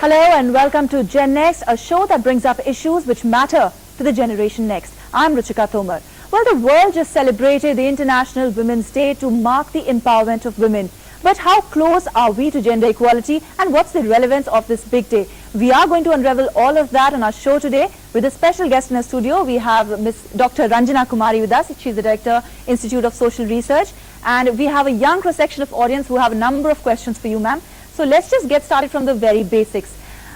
Hello and welcome to Gen Next, a show that brings up issues which matter to the generation next. I'm Ruchika Tomar. Well, the world just celebrated the International Women's Day to mark the empowerment of women. But how close are we to gender equality and what's the relevance of this big day? We are going to unravel all of that on our show today with a special guest in our studio. We have Ms. Dr. Ranjana Kumari with us. She's the Director, Institute of Social Research. And we have a young cross-section of audience who have a number of questions for you, ma'am. So let's just get started from the very basics.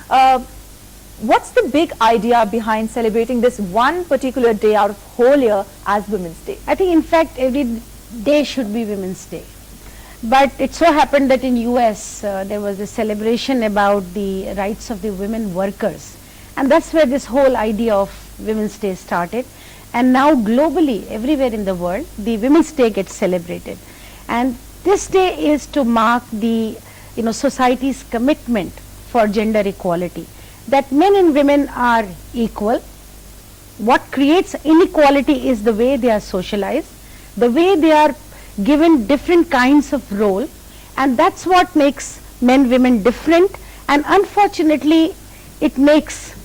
What's the big idea behind celebrating this one particular day out of whole year as Women's Day? I think in fact every day should be Women's Day. But it so happened that in US there was a celebration about the rights of the women workers. And that's where this whole idea of Women's Day started. And now globally, everywhere in the world, the Women's Day gets celebrated. And this day is to mark the society's commitment for gender equality, that men and women are equal. What creates inequality is the way they are socialized, the way they are given different kinds of role, and that's what makes men women different. And unfortunately it makes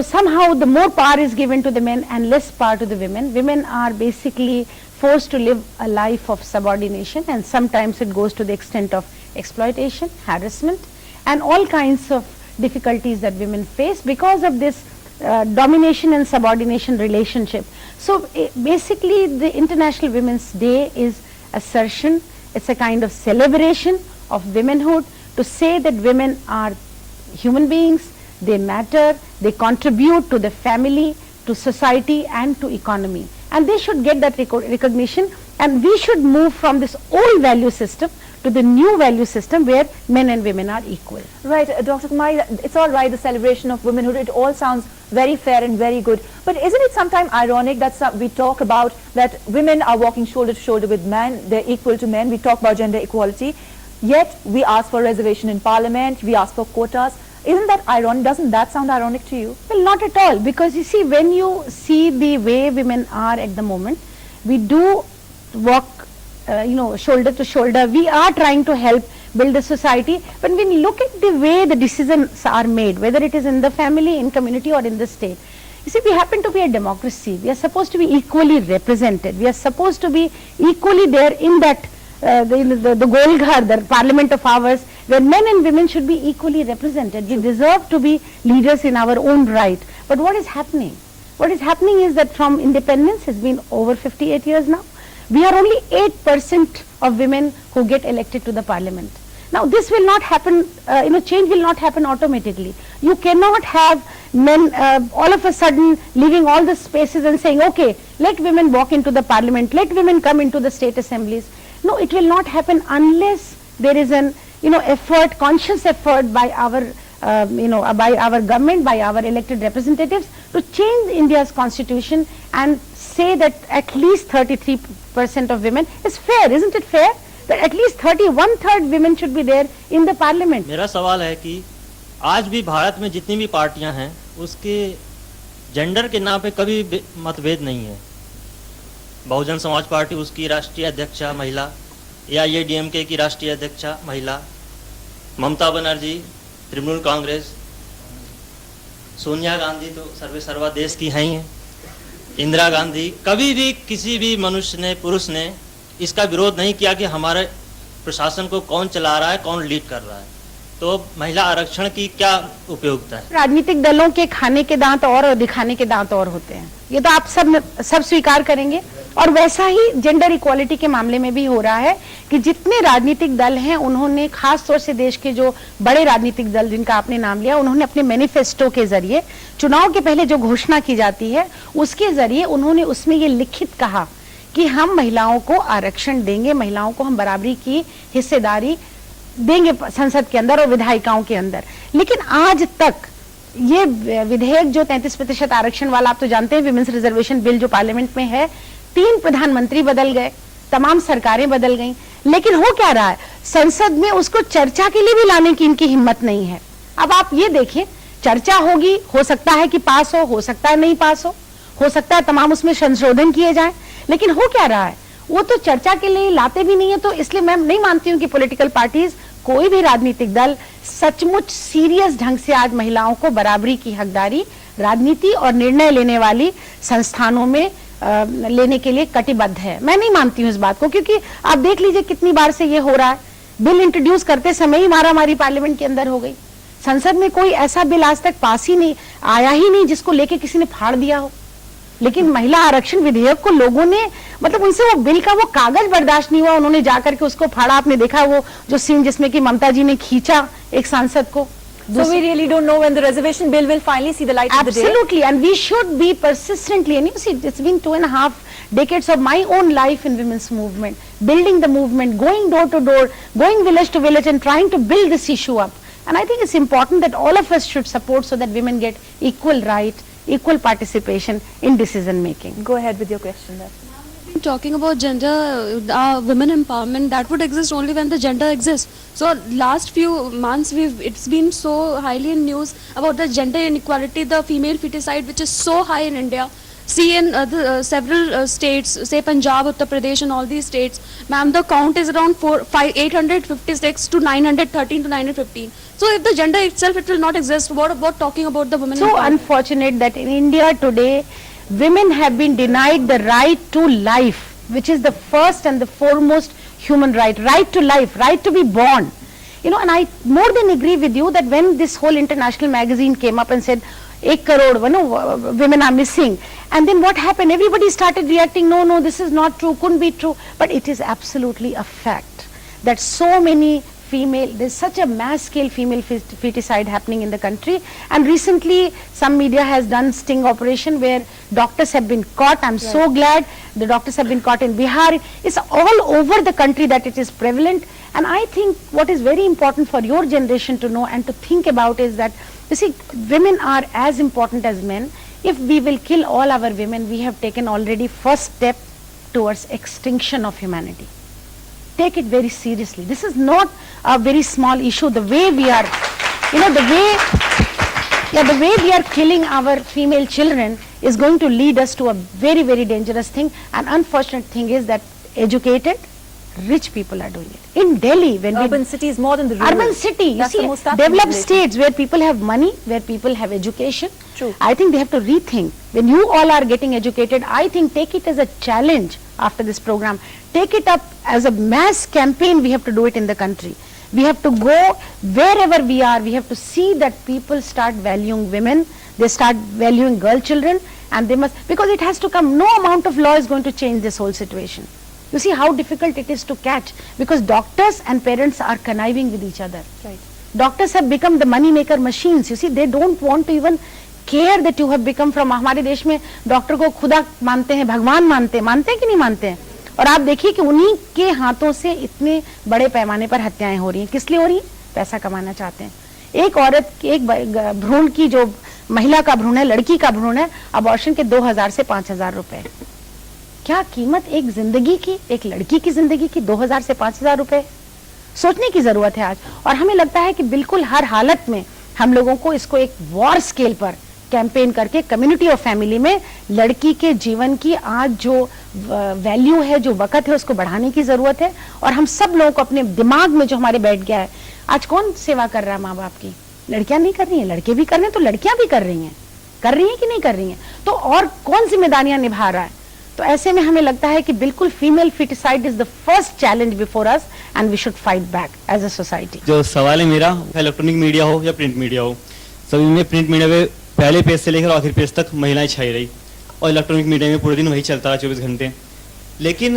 somehow the more power is given to the men and less power to the women. Women are basically forced to live a life of subordination, and sometimes it goes to the extent of exploitation, harassment, and all kinds of difficulties that women face because of this domination and subordination relationship. So basically the International Women's Day is assertion, it's a kind of celebration of womanhood, to say that women are human beings, they matter, they contribute to the family, to society and to economy, and they should get that recognition. And we should move from this old value system to the new value system where men and women are equal. Right, Dr. Kumari, it's all right, the celebration of womanhood, it all sounds very fair and very good. But isn't it sometimes ironic that we talk about that women are walking shoulder to shoulder with men, they're equal to men, we talk about gender equality, yet we ask for reservation in parliament, we ask for quotas. Isn't that ironic? Doesn't that sound ironic to you? Well, not at all, because you see, when you see the way women are at the moment, we do walk shoulder to shoulder. We are trying to help build a society, but when you look at the way the decisions are made, whether it is in the family, in community or in the state, you see, we happen to be a democracy. We are supposed to be equally represented. We are supposed to be equally there in that the Golghar, the parliament of ours, where men and women should be equally represented. We deserve to be leaders in our own right. But what is happening? What is happening is that from independence, has been over 58 years now, we are only 8% of women who get elected to the parliament. Now this will not happen, change will not happen automatically. You cannot have men all of a sudden leaving all the spaces and saying, okay, let women walk into the parliament, let women come into the state assemblies. No, it will not happen unless there is an effort, conscious effort by our by our government, by our elected representatives, to change India's constitution and say that at least 33% of women is fair. Isn't it fair that at least 1/3 women should be there in the parliament? मेरा सवाल है कि आज भी भारत में जितनी भी पार्टियां हैं उसके जेंडर के नाम पे कभी मतभेद नहीं है। बहुजन समाज पार्टी, उसकी राष्ट्रीय अध्यक्षा महिला, AIADMK की राष्ट्रीय अध्यक्षा महिला, ममता बनर्जी तृणमूल कांग्रेस, सोनिया गांधी तो सर्वे सर्वा देश की हैं ही हैं, इंदिरा गांधी, कभी भी किसी भी मनुष्य ने, पुरुष ने इसका विरोध नहीं किया कि हमारे प्रशासन को कौन चला रहा है, कौन लीड कर रहा है। तो महिला आरक्षण की क्या उपयोगिता है? राजनीतिक दलों के खाने के दांत और दिखाने के दांत और होते हैं, ये तो आप सब स्वीकार करेंगे। और वैसा ही जेंडर इक्वालिटी के मामले में भी हो रहा है कि जितने राजनीतिक दल हैं, उन्होंने खास तौर से देश के जो बड़े राजनीतिक दल जिनका आपने नाम लिया, उन्होंने अपने मैनिफेस्टो के जरिए, चुनाव के पहले जो घोषणा की जाती है उसके जरिए उन्होंने उसमें ये लिखित कहा कि हम महिलाओं को आरक्षण देंगे, महिलाओं को हम बराबरी की हिस्सेदारी देंगे संसद के अंदर और विधायिकाओं के अंदर। लेकिन आज तक ये विधेयक जो 33% आरक्षण वाला, आप तो जानते हैं विमेंस रिजर्वेशन बिल जो पार्लियामेंट में है, 3 प्रधानमंत्री बदल गए, तमाम सरकारें बदल गईं, लेकिन हो क्या रहा है, संसद में उसको चर्चा के लिए भी लाने की इनकी हिम्मत नहीं है। अब आप ये देखिए, चर्चा होगी, हो सकता है कि पास हो सकता है नहीं पास हो सकता है तमाम उसमें संशोधन किए जाएं, लेकिन हो क्या रहा है, वो तो चर्चा के लिए लाते भी नहीं है। तो इसलिए मैं नहीं मानती हूँ कि पॉलिटिकल पार्टीज, कोई भी राजनीतिक दल सचमुच सीरियस ढंग से आज महिलाओं को बराबरी की हकदारी राजनीति और निर्णय लेने वाली संस्थानों में लेने के लिए कटिबद्ध है। मैं नहीं मानती हूँ इस बात को, क्योंकि आप देख लीजिए कितनी बार से ये हो रहा है। बिल इंट्रोड्यूस करते समय ही मारामारी पार्लियामेंट के अंदर हो गई। संसद में कोई ऐसा बिल आज तक पास ही नहीं आया ही नहीं जिसको लेके किसी ने फाड़ दिया हो। लेकिन महिला आरक्षण विधेयक को लोगों ने, मतलब उनसे वो बिल का वो कागज बर्दाश्त नहीं हुआ, उन्होंने जाकर के उसको फाड़ा। आपने देखा वो जो सीन जिसमें कि ममता जी ने खींचा एक सांसद को। So we really don't know when the reservation bill will finally see the light of the day. Absolutely, and we should be persistently, and you see, it's been 2.5 decades of my own life in women's movement, building the movement, going door to door, going village to village and trying to build this issue up. And I think it's important that all of us should support so that women get equal right, equal participation in decision making. Go ahead with your question there. Talking about gender, women empowerment, that would exist only when the gender exists. So last few months it's been so highly in news about the gender inequality, the female feticide, which is so high in India. See in several states, say Punjab, Uttar Pradesh and all these states, ma'am, the count is around 856 to 913 to 915. So if the gender itself, it will not exist, what about talking about the women So empowerment? unfortunate that in India today, women have been denied the right to life, which is the first and the foremost human right. Right to life, right to be born. You know, and I more than agree with you that when this whole international magazine came up and said 1 crore women are missing, and then what happened? Everybody started reacting, no, this is not true, couldn't be true. But it is absolutely a fact that so many there's such a mass scale female feticide happening in the country. And recently some media has done sting operation where doctors have been caught. I'm so glad the doctors have been caught in Bihar. It's all over the country that it is prevalent. And I think what is very important for your generation to know and to think about is that, you see, women are as important as men. If we will kill all our women, we have taken already first step towards extinction of humanity. Take it very seriously. This is not a very small issue. The way we are, the way we are killing our female children is going to lead us to a very, very dangerous thing. And unfortunate thing is that educated, rich people are doing it. In Delhi, when urban cities more than the rural. Urban city, you That's see, the most tough developed population. states where people have money, where people have education. True. I think they have to rethink. When you all are getting educated, I think take it as a challenge after this program. Take it up as a mass campaign. We have to do it in the country. We have to go wherever we are. We have to see that people start valuing women. They start valuing girl children, and they must, because it has to come. No amount of law is going to change this whole situation. You see how difficult it is to catch, because doctors and parents are conniving with each other. Right. Doctors have become the money maker machines. You see, they don't want to even care that you have become from. हमारे देश में doctor को खुदा मानते हैं, भगवान मानते हैं कि नहीं मानते हैं? और आप देखिए कि उन्हीं के हाथों से इतने बड़े पैमाने पर हत्याएं हो रही हैं। किस लिए हो रही हैं? पैसा कमाना चाहते हैं। एक औरत की, एक भ्रूण की, जो महिला का भ्रूण है, लड़की का भ्रूण है, अबॉर्शन के 2000 से 5000 रुपए। क्या कीमत एक जिंदगी की, एक लड़की की जिंदगी की 2000 से 5000 रुपए? सोचने की जरूरत है आज। और हमें लगता है कि बिल्कुल हर हालत में हम लोगों को इसको एक वॉर स्केल पर कैंपेन करके कम्युनिटी और फैमिली में लड़की के जीवन की आज जो वैल्यू है, जो वक़्त है, उसको बढ़ाने की जरूरत है। और हम सब लोगों को अपने दिमाग में जो हमारे बैठ गया है, आज कौन सेवा कर रहा है माँ बाप की? लड़कियां नहीं कर रही हैं, लड़के भी कर रहे हैं, तो लड़कियां भी कर रही हैं कि नहीं कर रही हैं? तो और कौन जिम्मेदारियां निभा रहा है? तो ऐसे में हमें लगता है कि बिल्कुल female foeticide is the first challenge before us and we should fight back as a society. जो सवाल है मेरा, इलेक्ट्रॉनिक मीडिया हो या प्रिंट मीडिया हो, सभी में प्रिंट मीडिया में पहले पेज से लेकर आखिरी पेज तक महिलाएं छाई रही, और इलेक्ट्रॉनिक मीडिया में पूरे दिन वही चलता रहा 24 घंटे। लेकिन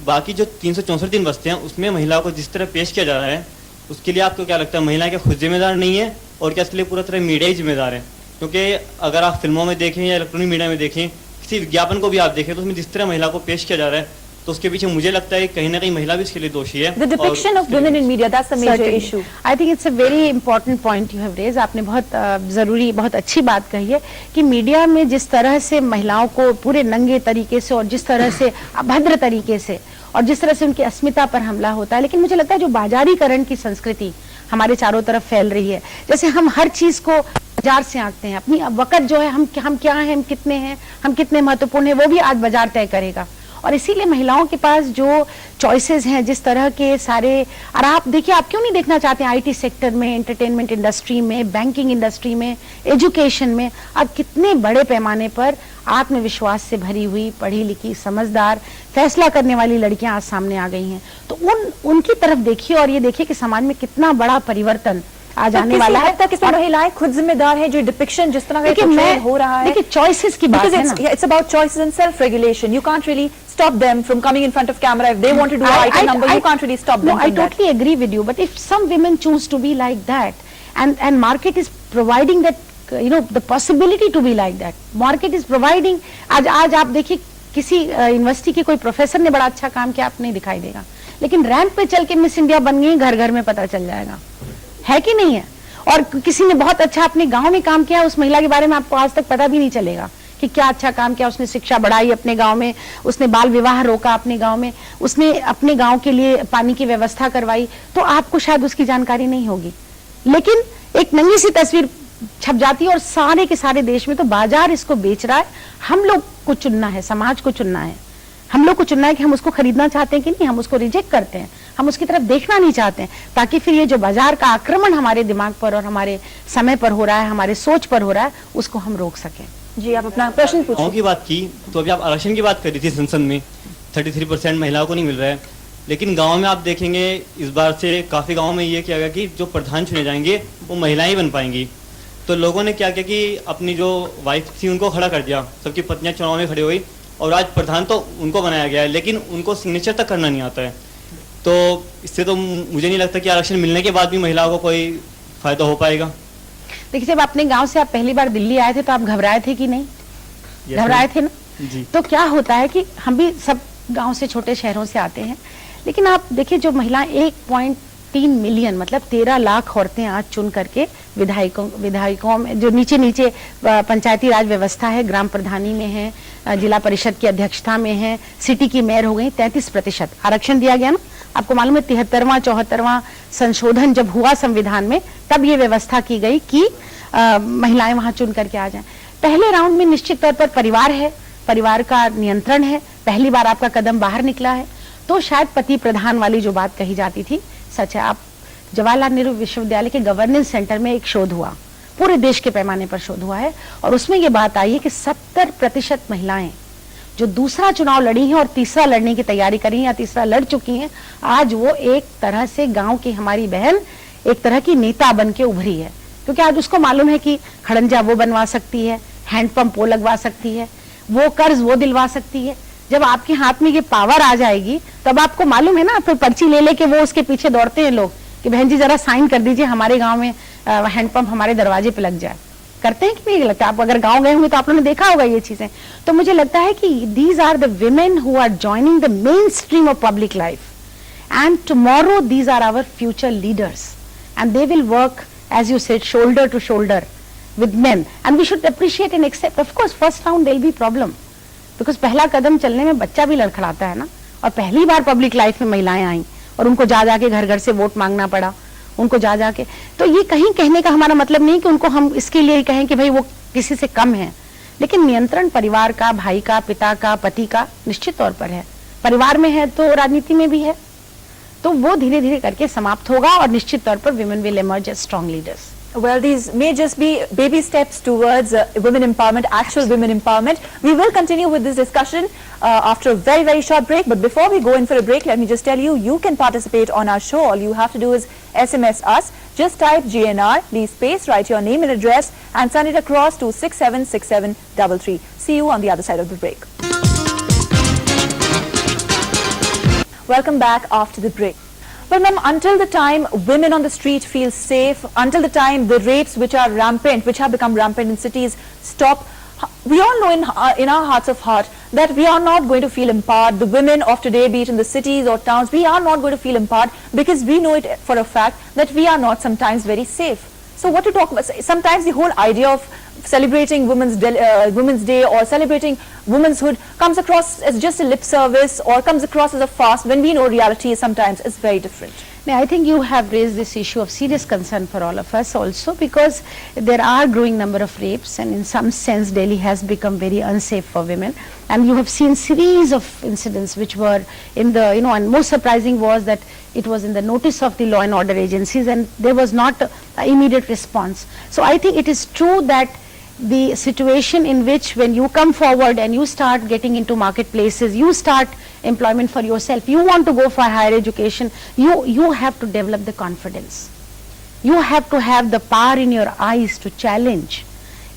बाकी जो 364 दिन बचते हैं उसमें महिलाओं को जिस तरह पेश किया जा रहा है, उसके लिए आपको क्या लगता है, महिलाएं क्या खुद जिम्मेदार नहीं है, और क्या इसके लिए पूरा तरह मीडिया ही जिम्मेदार है? क्योंकि अगर आप फिल्मों में देखें या इलेक्ट्रॉनिक मीडिया में देखें, किसी विज्ञापन को भी आप देखें, तो उसमें जिस तरह महिला को पेश किया जा रहा है, तो उसके पीछे मुझे लगता है कहीं ना कहीं महिला भी इसके लिए दोषी है। The depiction of women in media, that's the major issue. I think it's a very important point you have raised. आपने बहुत जरूरी, बहुत अच्छी बात कही है कि मीडिया में जिस तरह से महिलाओं को पूरे नंगे तरीके से और जिस तरह से अभद्र तरीके से और जिस तरह से उनकी अस्मिता पर हमला होता है, लेकिन मुझे लगता है जो बाजारीकरण की संस्कृति हमारे चारों तरफ फैल रही है, जैसे हम हर चीज को बाजार से आंकते हैं, अपनी वक़्त जो है, हम क्या हैं, हम कितने महत्वपूर्ण हैं, वो भी आज बाजार तय करेगा। और इसीलिए महिलाओं के पास जो चॉइसेस हैं, जिस तरह के सारे, और आप देखिए, आप क्यों नहीं देखना चाहते हैं आईटी सेक्टर में, एंटरटेनमेंट इंडस्ट्री में, बैंकिंग इंडस्ट्री में, एजुकेशन में, अब कितने बड़े पैमाने पर आत्मविश्वास से भरी हुई, पढ़ी लिखी, समझदार, फैसला करने वाली लड़कियां आज सामने आ गई हैं। तो उनकी तरफ देखिए और ये देखिए कि समाज में कितना बड़ा परिवर्तन आ जाने वाला है। तक इसमें महिलाएं खुद जिम्मेदार हैं, जो डिपिक्शन जिस तरह का portray हो रहा है। देखिए चॉइसेस की बात है ना, it's about choices and self regulation. You can't really stop them from coming in front of camera. If they want to do an item number, you can't really stop them. No, I totally agree with you, but if some women choose to be like that, and market is providing that, the possibility to be like that, market is providing, आज आप देखिए किसी university के कोई professor ने बड़ा अच्छा काम किया, आप नहीं दिखाई देगा, लेकिन रैंप पे चल के मिस इंडिया बन गई, घर घर में पता चल जाएगा, है कि नहीं है। और किसी ने बहुत अच्छा अपने गांव में काम किया, उस महिला के बारे में आपको आज तक पता भी नहीं चलेगा कि क्या अच्छा काम किया, उसने शिक्षा बढ़ाई अपने गांव में, उसने बाल विवाह रोका अपने गांव में, उसने अपने गांव के लिए पानी की व्यवस्था करवाई, तो आपको शायद उसकी जानकारी नहीं होगी। लेकिन एक नंगी सी तस्वीर छप जाती है और सारे के सारे देश में तो बाजार इसको बेच रहा है। हम लोग को चुनना है, समाज को चुनना है, हम लोग को चुनना है कि हम उसको खरीदना चाहते हैं कि नहीं, हम उसको रिजेक्ट करते हैं, हम उसकी तरफ देखना नहीं चाहते हैं, ताकि फिर ये जो बाजार का आक्रमण हमारे दिमाग पर और हमारे समय पर हो रहा है, हमारे सोच पर हो रहा है, उसको हम रोक सकें। जी, आप अपना प्रश्न पूछिए। महिलाओं की बात की तो अभी आप आरक्षण की बात कर रही थी, संसद में 33% महिलाओं को नहीं मिल रहा है, लेकिन गाँव में आप देखेंगे इस बार से काफी गाँव में ये किया गया कि जो प्रधान चुने जाएंगे वो महिलाएं ही बन पाएंगी। तो लोगों ने क्या किया कि अपनी जो वाइफ थी उनको खड़ा कर दिया, सबकी पत्नियां चुनाव में खड़ी हुई और आज प्रधान तो उनको बनाया गया है, लेकिन उनको सिग्नेचर तक करना नहीं आता है। तो इससे तो मुझे नहीं लगता कि आरक्षण मिलने के बाद भी महिलाओं को कोई फायदा हो पाएगा। देखिए, जब अपने गांव से आप पहली बार दिल्ली आए थे तो आप घबराए थे कि नहीं? घबराए थे ना जी। तो क्या होता है कि हम भी सब गांव से, छोटे शहरों से आते हैं, लेकिन आप देखिए जो महिलाएं 1.3 मिलियन मतलब 13 लाख औरतें आज चुन करके विधायकों में, जो नीचे पंचायती राज व्यवस्था है, ग्राम प्रधानी में है, जिला परिषद की अध्यक्षता में है, सिटी की मेयर हो गई, 33% आरक्षण दिया गया ना। आपको मालूम है 73वां 74वां संशोधन जब हुआ संविधान में, तब ये व्यवस्था की गई कि महिलाएं वहां चुन करके आ जाएं। पहले राउंड में निश्चित तौर पर परिवार है, परिवार का नियंत्रण है, पहली बार आपका कदम बाहर निकला है, तो शायद पति प्रधान वाली जो बात कही जाती थी सच है। आप जवाहरलाल नेहरू विश्वविद्यालय के गवर्नेंस सेंटर में एक शोध हुआ, पूरे देश के पैमाने पर शोध हुआ है, और उसमें ये बात आई है कि 70% महिलाएं जो दूसरा चुनाव लड़ी हैं और तीसरा लड़ने की तैयारी करी हैं या तीसरा लड़ चुकी हैं, आज वो एक तरह से गांव की हमारी बहन एक तरह की नेता बन के उभरी है, क्योंकि आज उसको मालूम है कि खड़ंजा वो बनवा सकती है, हैंडपंप वो लगवा सकती है, वो कर्ज वो दिलवा सकती है। जब आपके हाथ में ये पावर आ जाएगी तब आपको मालूम है ना, फिर पर्ची ले लेके वो उसके पीछे दौड़ते हैं लोग कि बहन जी जरा साइन कर दीजिए, हमारे गांव में हैंडपंप हमारे दरवाजे पे लग जाए। करते हैं कि नहीं लगता? आप अगर गांव गए होंगे तो आप लोगों ने देखा होगा ये चीजें। तो मुझे लगता है कि these are the women who are joining the mainstream of public life, and tomorrow these are our future leaders, and they will work as you said shoulder to shoulder with men, and we should appreciate and accept. Of course first round there will be problem, because पहला कदम चलने में बच्चा भी लड़खड़ाता है ना, और पहली बार public life में महिलाएं आई और उनको जा जाके घर घर से वोट मांगना पड़ा, उनको जा जाके। तो ये कहीं कहने का हमारा मतलब नहीं कि उनको हम इसके लिए कहें कि भाई वो किसी से कम है, लेकिन नियंत्रण परिवार का, भाई का, पिता का, पति का निश्चित तौर पर है। परिवार में है तो राजनीति में भी है, तो वो धीरे धीरे करके समाप्त होगा और निश्चित तौर पर women will emerge as strong leaders. Well, these may just be baby steps towards women empowerment, actual women empowerment. We will continue with this discussion after a very, very short break. But before we go in for a break, let me just tell you, you can participate on our show. All you have to do is SMS us. Just type GNR, leave space, write your name and address, and send it across to 676733. See you on the other side of the break. Welcome back after the break. Well, ma'am, until the time women on the street feel safe, until the time the rapes which are rampant, which have become rampant in cities, stop, we all know in our hearts of heart that we are not going to feel empowered. The women of today, be it in the cities or towns, we are not going to feel empowered because we know it for a fact that we are not sometimes very safe. So what to talk about? Sometimes the whole idea of celebrating Women's Day or celebrating womanhood comes across as just a lip service or comes across as a fast, when we know reality sometimes is very different. I think you have raised this issue of serious concern for all of us also, because there are growing number of rapes, and in some sense Delhi has become very unsafe for women, and you have seen series of incidents which were in the, and most surprising was that it was in the notice of the law and order agencies, and there was not a immediate response. So I think it is true that the situation in which when you come forward and you start getting into marketplaces, you start employment for yourself, you want to go for higher education, you have to develop the confidence. You have to have the power in your eyes to challenge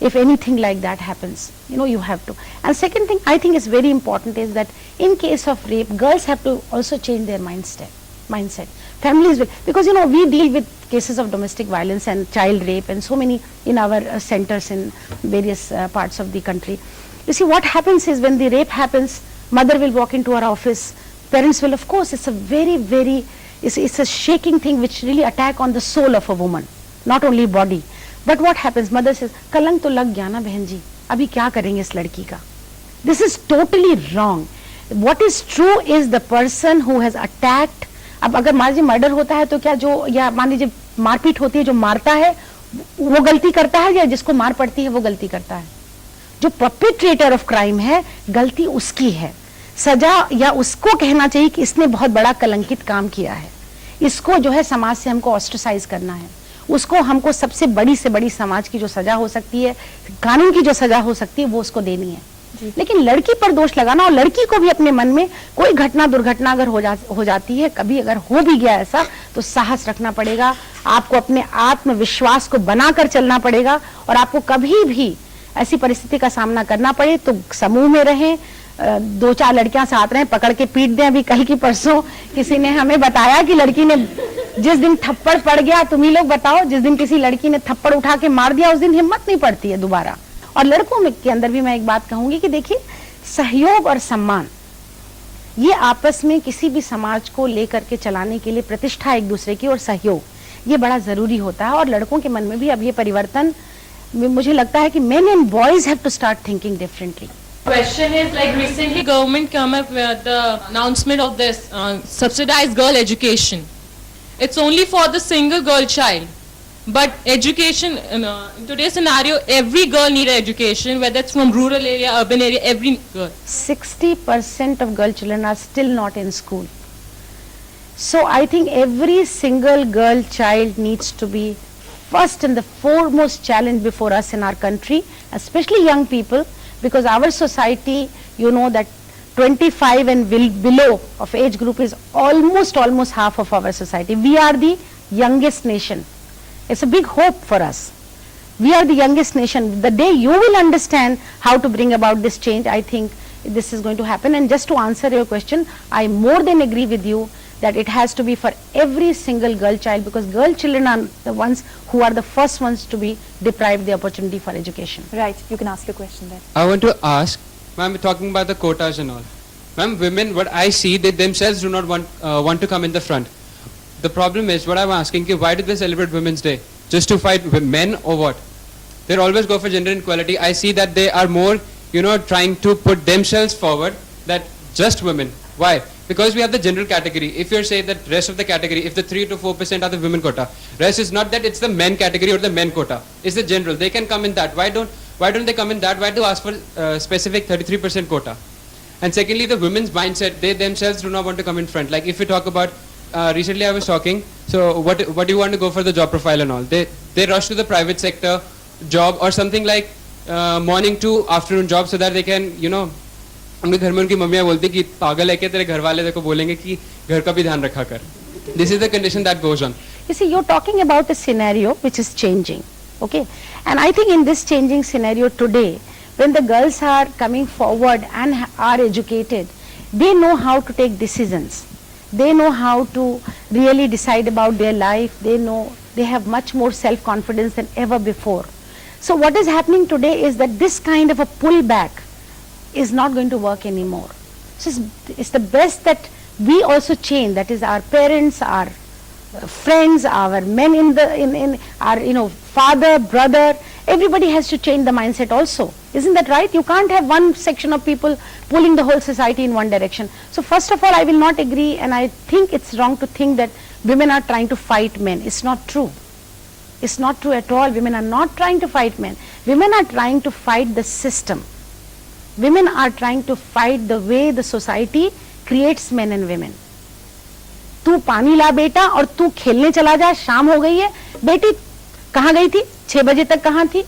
if anything like that happens. You have to. And second thing I think is very important is that in case of rape, girls have to also change their mindset. Families will, because we deal with cases of domestic violence and child rape and so many in our centers in various parts of the country. You see, what happens is when the rape happens, mother will walk into her office, parents will, of course, it's a very, it's a shaking thing which really attack on the soul of a woman, not only body. But what happens, mother says, kalang to lag gya na behan ji, abhi kya karenge is ladki ka. This is totally wrong. What is true is the person who has attacked. अब अगर मान लीजिए murder होता है तो क्या जो, या मान लीजिए मारपीट होती है, जो मारता है वो गलती करता है या जिसको मार पड़ती है वो गलती करता है? जो परपेट्रेटर ऑफ क्राइम है, गलती उसकी है, सजा या उसको कहना चाहिए कि इसने बहुत बड़ा कलंकित काम किया है, इसको जो है समाज से हमको ऑस्ट्रेसाइज करना है, उसको हमको सबसे बड़ी से बड़ी समाज की जो सजा हो सकती है, कानून की जो सजा हो सकती है वो उसको देनी है। लेकिन लड़की पर दोष लगाना, और लड़की को भी अपने मन में कोई घटना दुर्घटना अगर हो जाती है, कभी अगर हो भी गया ऐसा, तो साहस रखना पड़ेगा, आपको अपने आत्मविश्वास को बनाकर चलना पड़ेगा, और आपको कभी भी ऐसी परिस्थिति का सामना करना पड़े तो समूह में रहें, 2-4 लड़कियां साथ रहें, पकड़ के पीट दें। अभी कल की परसों किसी ने हमें बताया कि लड़की ने जिस दिन थप्पड़ पड़ गया, तुम ही लोग बताओ, जिस दिन किसी लड़की ने थप्पड़ उठा के मार दिया उस दिन हिम्मत नहीं पड़ती है दोबारा। और लड़कों में के अंदर भी मैं एक बात कहूंगी कि देखिए, सहयोग और सम्मान ये आपस में किसी भी समाज को लेकर के चलाने के लिए प्रतिष्ठा एक दूसरे की और सहयोग, ये बड़ा जरूरी होता है। और लड़कों के मन में भी अब ये परिवर्तन मुझे लगता है कि men and boys have to start thinking differently. Question is, like, recently government come up with the announcement of this subsidized girl education. It's only for the single girl child, but education in today's scenario, every girl need education, whether it's from rural area, urban area, every girl. 60% of girl children are still not in school. So I think every single girl child needs to be first and the foremost challenge before us in our country, especially young people, because our society, you know that 25 and below of age group is almost half of our society. We are the youngest nation. It's a big hope for us. We are the youngest nation. The day you will understand how to bring about this change, I think this is going to happen. And just to answer your question, I more than agree with you that it has to be for every single girl child, because girl children are the ones who are the first ones to be deprived the opportunity for education. Right, you can ask your question then. I want to ask, ma'am, talking about the quotas and all. Ma'am, women, what I see, they themselves do not want to come in the front. The problem is, what I'm asking, why do they celebrate Women's Day? Just to fight men or what? They always go for gender equality. I see that they are more, trying to put themselves forward, that just women. Why? Because we have the general category. If you say that rest of the category, if the 3 to 4% are the women quota, rest is not that it's the men category or the men quota. It's the general. They can come in that. Why don't they come in that? Why do ask for specific 33% quota? And secondly, the women's mindset, they themselves do not want to come in front. Like if you talk about, recently I was talking, so what do you want to go for the job profile and all? They rush to the private sector job or something like morning to afternoon job so that they can, उनके घर में उनकी मम्मियाँ बोलती कि पागल है क्या, तेरे घर वाले देखो बोलेंगे कि घर का भी ध्यान रखा कर. This is the condition that goes on. You see, you're talking about a scenario which is changing, okay? And I think in this changing scenario today, when the girls are coming forward and are educated, they know how to take decisions. They know how to really decide about their life. They have much more self-confidence than ever before. So what is happening today is that this kind of a pullback is not going to work anymore. So it's the best that we also change, that is our parents, our friends, our men in our father, brother, everybody has to change the mindset also. Isn't that right? You can't have one section of people pulling the whole society in one direction. So first of all, I will not agree, and I think it's wrong to think that women are trying to fight men. It's not true. It's not true at all. Women are not trying to fight men. Women are trying to fight the system. Women are trying to fight the way the society creates men and women. तू पानी ला बेटा और तू खेलने चला जा, शाम हो गई है, बेटी कहाँ गई थी, 6 बजे तक कहाँ थी,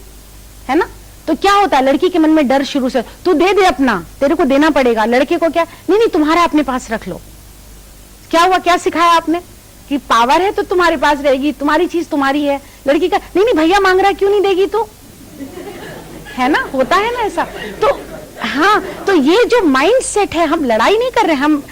है ना? तो क्या होता है, लड़की के मन में डर शुरू से, तू दे दे अपना, तेरे को देना पड़ेगा। लड़के को क्या, नहीं नहीं तुम्हारा अपने पास रख लो। क्या हुआ, क्या सिखाया आपने कि पावर है तो तुम्हारे पास रहेगी, तुम्हारी चीज तुम्हारी है। लड़की का नहीं नहीं भैया मांग रहा, क्यों नहीं देगी तू, है ना, होता है ना ऐसा। तो हाँ, तो ये जो माइंड सेट है, हम लड़ाई नहीं कर रहे, हम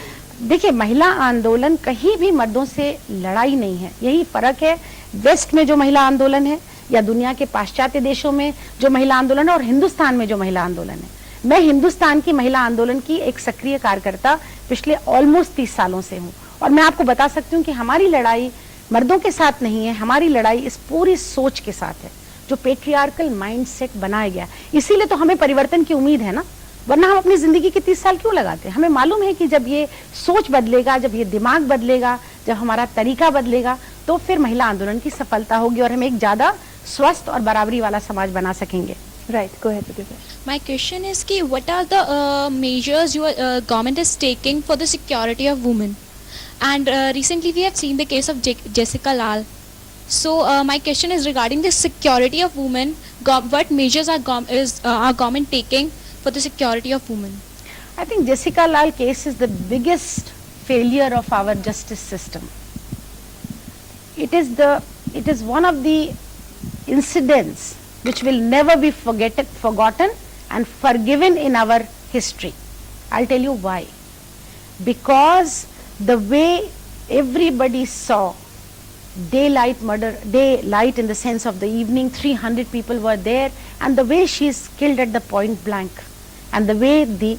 देखिए महिला आंदोलन कहीं भी मर्दों से लड़ाई नहीं है। यही फर्क है वेस्ट में जो महिला आंदोलन है या दुनिया के पाश्चात्य देशों में जो महिला आंदोलन है और हिंदुस्तान में जो महिला आंदोलन है। मैं हिंदुस्तान की महिला आंदोलन की एक सक्रिय कार्यकर्ता पिछले ऑलमोस्ट 30 सालों से हूँ और मैं आपको बता सकती हूँ कि हमारी लड़ाई मर्दों के साथ नहीं है, हमारी लड़ाई इस पूरी सोच के साथ है जो पेट्रियार्कल माइंडसेट बनाया गया। इसीलिए तो हमें परिवर्तन की उम्मीद है ना, वरना हम अपनी जिंदगी के 30 साल क्यों लगाते हैं। हमें मालूम है कि जब ये सोच बदलेगा, जब ये दिमाग बदलेगा, जब हमारा तरीका बदलेगा, तो फिर महिला आंदोलन की सफलता होगी और हम एक ज्यादा स्वस्थ और बराबरी वाला समाज बना सकेंगे। Right, go ahead with your question. My question is ki what are the measures your government is taking for the security of women? And recently we have seen the case of Jessica Lal. So my question is regarding the security of women. What measures are our government taking for the security of women? I think Jessica Lal case is the biggest failure of our justice system. It is one of the incidents which will never be forgotten and forgiven in our history. I'll tell you why. Because the way everybody saw daylight murder, daylight in the sense of the evening, 300 people were there, and the way she is killed at the point blank, and the way the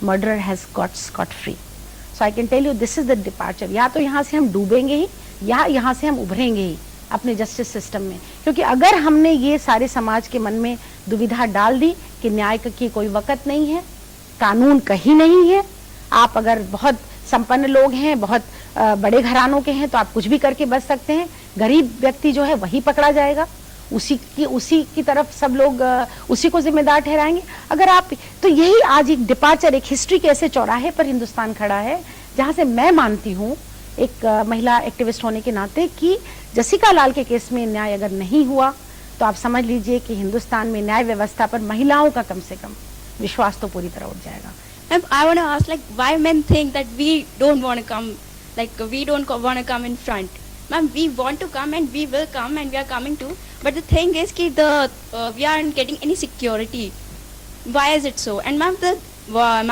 murderer has got scot-free. So I can tell you this is the departure. या तो यहाँ से हम डूबेंगे ही या यहाँ से हम उभरेंगे ही अपने जस्टिस सिस्टम में, क्योंकि अगर हमने ये सारे समाज के मन में दुविधा डाल दी कि न्याय की कोई वक़्त नहीं है, कानून कहीं नहीं है, आप अगर बहुत संपन्न लोग हैं, बहुत बड़े घरानों के हैं तो आप कुछ भी करके बच सकते हैं, गरीब व्यक्ति जो है वही पकड़ा जाएगा, उसी की तरफ सब लोग उसी को जिम्मेदार ठहराएंगे। अगर आप तो यही आज एक डिपार्चर, एक हिस्ट्री के ऐसे चौराहे पर हिंदुस्तान खड़ा है जहाँ से मैं मानती हूँ एक महिला एक्टिविस्ट होने के नाते कि जसिका लाल के केस में न्याय अगर नहीं हुआ तो आप समझ लीजिए कि हिंदुस्तान में न्याय व्यवस्था पर महिलाओं का कम से कम विश्वास तो पूरी तरह उठ जाएगा। I want to ask, like, why men think that we don't want to come, like, we don't want to come in front. Ma'am, we want to come and we will come and we are coming to, but the thing is ki we aren't getting any security. Why is it so? And ma'am, the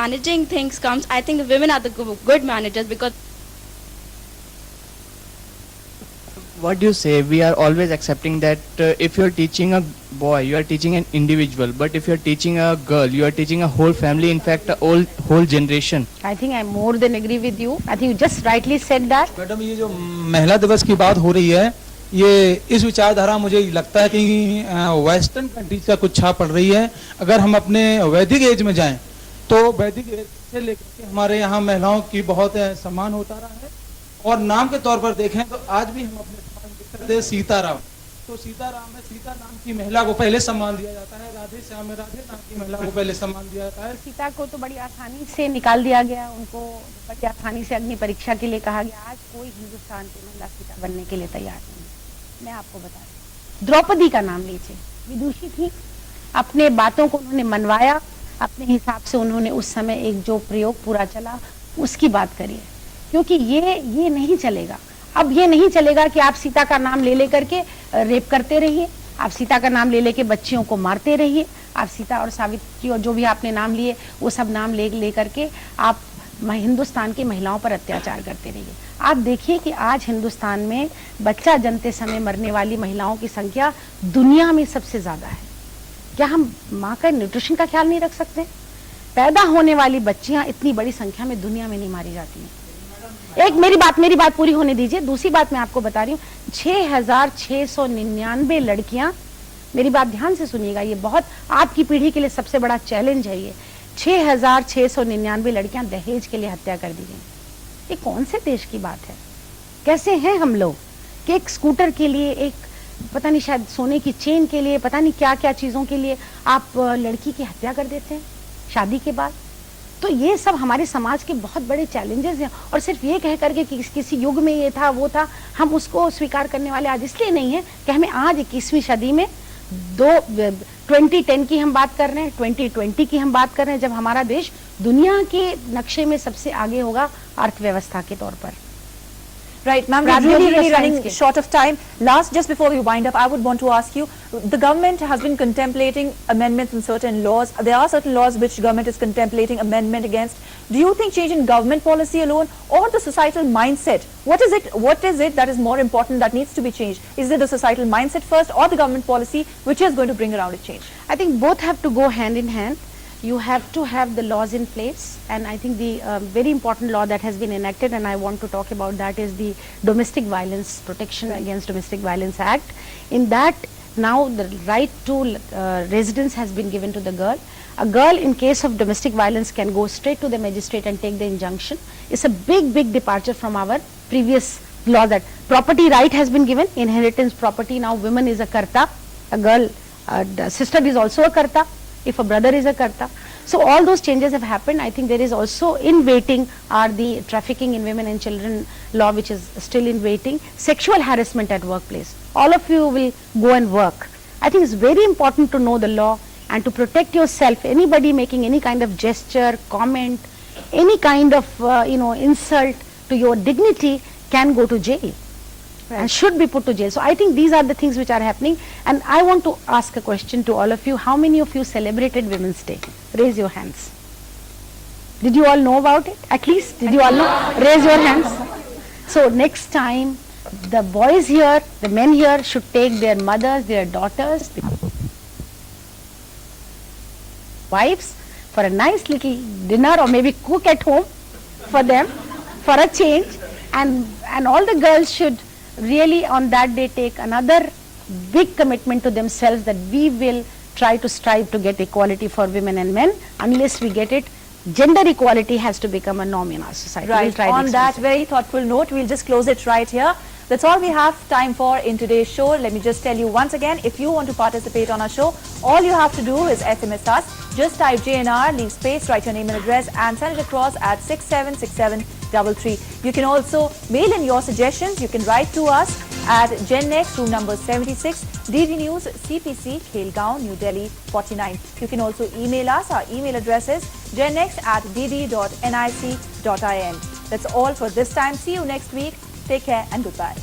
managing things comes, I think the women are the good managers because what do you say? We are always accepting that if you are teaching a boy, you are teaching an individual, but if you are teaching a girl, you are teaching a whole family, in fact a whole generation. I think I more than agree with you. I think you just rightly said that. Madam, ये जो महिला दिवस की बात हो रही है, ये इस विचारधारा मुझे लगता है कि वेस्टर्न कंट्रीज का कुछ छाप पड़ रही है। अगर हम अपने वैदिक एज में जाएं तो वैदिक एज से लेकर के हमारे यहाँ महिलाओं की बहुत सम्मान होता रहा है, और नाम के तौर पर देखें तो आज भी हम अपने सीताराम, तो सीताराम में सीता नाम की महिला को पहले सम्मान दिया जाता है, राधे श्याम में राधे नाम की महिला को पहले सम्मान दिया जाता है। सीता को तो बड़ी आसानी से निकाल दिया गया, उनको बड़ी आसानी से अग्नि परीक्षा के लिए कहा गया। आज कोई हिंदुस्तान की महिला सीता बनने के लिए तैयार नहीं। मैं आपको बता दूं, द्रौपदी का नाम लीजिए, विदुषी थी, अपने बातों को उन्होंने मनवाया, अपने हिसाब से उन्होंने उस समय एक जो प्रयोग पूरा चला उसकी बात करिए, क्योंकि ये नहीं चलेगा। अब ये नहीं चलेगा कि आप सीता का नाम ले लेकर के रेप करते रहिए, आप सीता का नाम ले लेके बच्चियों को मारते रहिए, आप सीता और सावित्री और जो भी आपने नाम लिए वो सब नाम ले करके आप हिंदुस्तान की महिलाओं पर अत्याचार करते रहिए। आप देखिए कि आज हिंदुस्तान में बच्चा जन्मते समय मरने वाली महिलाओं की संख्या दुनिया में सबसे ज्यादा है। क्या हम माँ का न्यूट्रिशन का ख्याल नहीं रख सकते? पैदा होने वाली बच्चियां इतनी बड़ी संख्या में दुनिया में नहीं मारी जाती हैं। एक मेरी बात पूरी होने दीजिए। दूसरी बात मैं आपको बता रही हूँ, 6,699 लड़कियां, मेरी बात ध्यान से सुनिएगा, ये बहुत आपकी पीढ़ी के लिए सबसे बड़ा चैलेंज है। ये 6,699 लड़कियां दहेज के लिए हत्या कर दी गई। ये कौन से देश की बात है? कैसे हैं हम लोग कि एक स्कूटर के लिए, एक पता नहीं शायद सोने की चेन के लिए, पता नहीं क्या क्या चीज़ों के लिए आप लड़की की हत्या कर देते हैं शादी के बाद। तो ये सब हमारे समाज के बहुत बड़े चैलेंजेस हैं, और सिर्फ ये कह करके कि किसी युग में ये था वो था, हम उसको स्वीकार करने वाले आज इसलिए नहीं है कि हमें आज 21वीं सदी में 2010 की हम बात कर रहे हैं, 2020 की हम बात कर रहे हैं, जब हमारा देश दुनिया के नक्शे में सबसे आगे होगा अर्थव्यवस्था के तौर पर। Right, ma'am, we're really running short of time. Last, just before we wind up, I would want to ask you, the government has been contemplating amendments in certain laws. There are certain laws which government is contemplating amendment against. Do you think change in government policy alone or the societal mindset? What is it that is more important that needs to be changed? Is it the societal mindset first or the government policy which is going to bring around a change? I think both have to go hand in hand. You have to have the laws in place, and I think the very important law that has been enacted, and I want to talk about that, is the Domestic Violence Protection Against Domestic Violence Act. In that, now the right to residence has been given to the girl. A girl in case of domestic violence can go straight to the magistrate and take the injunction. It's a big departure from our previous law that property right has been given, inheritance property. Now woman is a karta, a girl, the sister is also a karta, if a brother is a karta. So all those changes have happened. I think there is also in waiting are the trafficking in women and children law, which is still in waiting. Sexual harassment at workplace. All of you will go and work. I think it's very important to know the law and to protect yourself. Anybody making any kind of gesture, comment, any kind of insult to your dignity can go to jail. And should be put to jail. So I think these are the things which are happening, and I want to ask a question to all of you. How many of you celebrated Women's Day? Raise your hands. Did you all know about it? At least, did you all know? Raise your hands. So next time, the boys here, the men here should take their mothers, their daughters, wives for a nice little dinner, or maybe cook at home for them for a change, and all the girls should really on that day take another big commitment to themselves that we will try to strive to get equality for women and men. Unless we get it, gender equality has to become a norm in our society. Right, We'll try on next that week. very thoughtful note, we'll just close it right here. That's all we have time for in today's show. Let me just tell you once again, if you want to participate on our show, all you have to do is SMS us. Just type JNR, leave space, write your name and address and send it across at 676733. You can also mail in your suggestions. You can write to us at GenNext, room number 76, DD News, CPC, Khelgaon, New Delhi, 49. You can also email us. Our email address is gennext@dd.nic.in. That's all for this time. See you next week. Take care and goodbye.